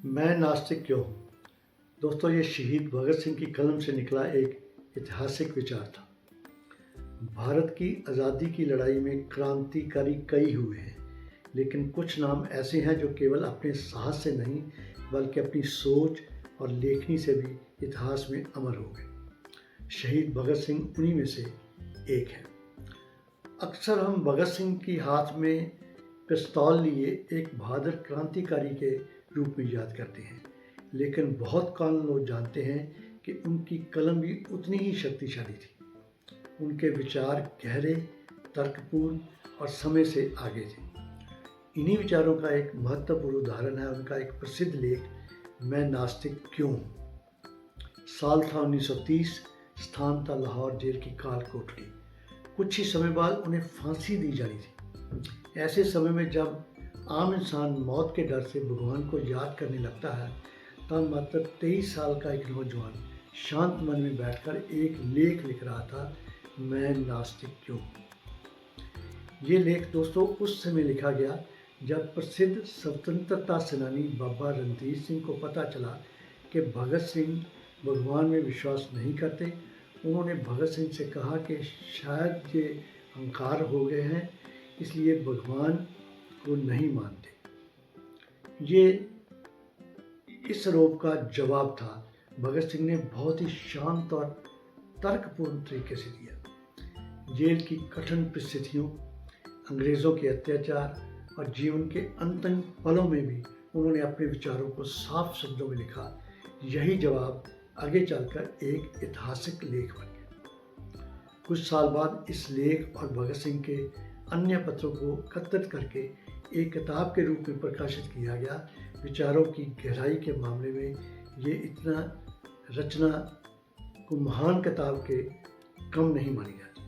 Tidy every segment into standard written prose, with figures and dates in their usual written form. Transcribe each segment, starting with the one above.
मैं नास्तिक क्यों हूँ? दोस्तों, ये शहीद भगत सिंह की कलम से निकला एक ऐतिहासिक विचार था। भारत की आज़ादी की लड़ाई में क्रांतिकारी कई हुए हैं, लेकिन कुछ नाम ऐसे हैं जो केवल अपने साहस से नहीं बल्कि अपनी सोच और लेखनी से भी इतिहास में अमर हो गए। शहीद भगत सिंह उन्हीं में से एक है। अक्सर हम भगत सिंह की हाथ में पिस्तौल लिए एक बहादुर क्रांतिकारी के रूप में याद करते हैं, लेकिन बहुत कम लोग जानते हैं कि उनकी कलम भी उतनी ही शक्तिशाली थी। उनके विचार गहरे, तर्कपूर्ण और समय से आगे थे। इन्हीं विचारों का एक महत्वपूर्ण उदाहरण है उनका एक प्रसिद्ध लेख, मैं नास्तिक क्यों हूँ। साल था 1930, स्थान था लाहौर जेल की काल कोठरी। कुछ ही समय बाद उन्हें फांसी दी जानी थी। ऐसे समय में जब आम इंसान मौत के डर से भगवान को याद करने लगता है, तब मात्र 23 साल का एक नौजवान शांत मन में बैठकर एक लेख लिख रहा था, मैं नास्तिक क्यों हूँ। ये लेख दोस्तों उस समय लिखा गया जब प्रसिद्ध स्वतंत्रता सेनानी बाबा रणधीर सिंह को पता चला कि भगत सिंह भगवान में विश्वास नहीं करते। उन्होंने भगत सिंह से कहा कि शायद ये अहंकार हो गए हैं, इसलिए भगवान को नहीं मानते। ये इस आरोप का जवाब था भगत सिंह ने बहुत ही शांत और तर्कपूर्ण तरीके से दिया। जेल की कठिन परिस्थितियों, अंग्रेज़ों के अत्याचार और जीवन के अंतिम पलों में भी उन्होंने अपने विचारों को साफ शब्दों में लिखा। यही जवाब आगे चलकर एक ऐतिहासिक लेख बन गया। कुछ साल बाद इस लेख और भगत सिंह के अन्य पत्रों को एकत्रित करके एक किताब के रूप में प्रकाशित किया गया। विचारों की गहराई के मामले में ये इतना रचना को महान किताब के कम नहीं मानी जाती।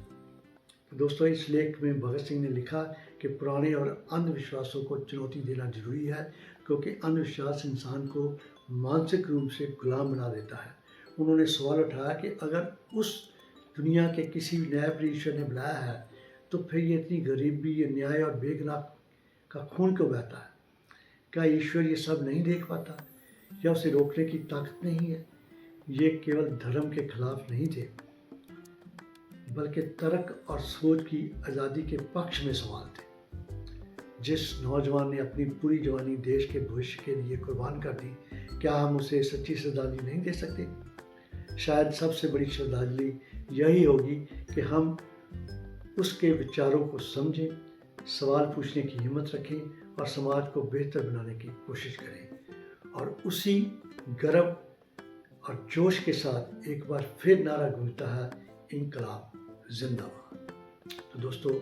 तो दोस्तों, इस लेख में भगत सिंह ने लिखा कि पुराने और अंधविश्वासों को चुनौती देना जरूरी है, क्योंकि अंधविश्वास इंसान को मानसिक रूप से गुलाम बना देता है। उन्होंने सवाल उठाया कि अगर उस दुनिया के किसी न्याय ईश्वर ने बुलाया है, तो फिर ये इतनी गरीबी, अन्याय और बेगुनाह का खून क्यों बहता है? क्या ईश्वर ये सब नहीं देख पाता, या उसे रोकने की ताकत नहीं है? ये केवल धर्म के खिलाफ नहीं थे, बल्कि तर्क और सोच की आज़ादी के पक्ष में सवाल थे। जिस नौजवान ने अपनी पूरी जवानी देश के भविष्य के लिए कुर्बान कर दी, क्या हम उसे सच्ची श्रद्धांजलि नहीं दे सकते? शायद सबसे बड़ी श्रद्धांजलि यही होगी कि हम उसके विचारों को समझें, सवाल पूछने की हिम्मत रखें और समाज को बेहतर बनाने की कोशिश करें। और उसी गर्व और जोश के साथ एक बार फिर नारा गूंजता है, इनकलाब जिंदाबाद। तो दोस्तों,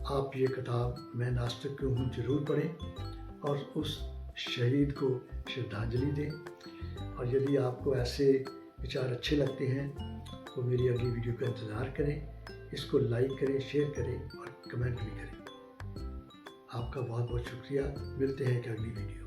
आप ये किताब मैं नास्तिक क्यों हूँ जरूर पढ़ें और उस शहीद को श्रद्धांजलि दें। और यदि आपको ऐसे विचार अच्छे लगते हैं तो मेरी अगली वीडियो का इंतज़ार करें। इसको लाइक करें, शेयर करें और कमेंट भी करें। आपका बहुत बहुत शुक्रिया। मिलते हैं एक अगली वीडियो।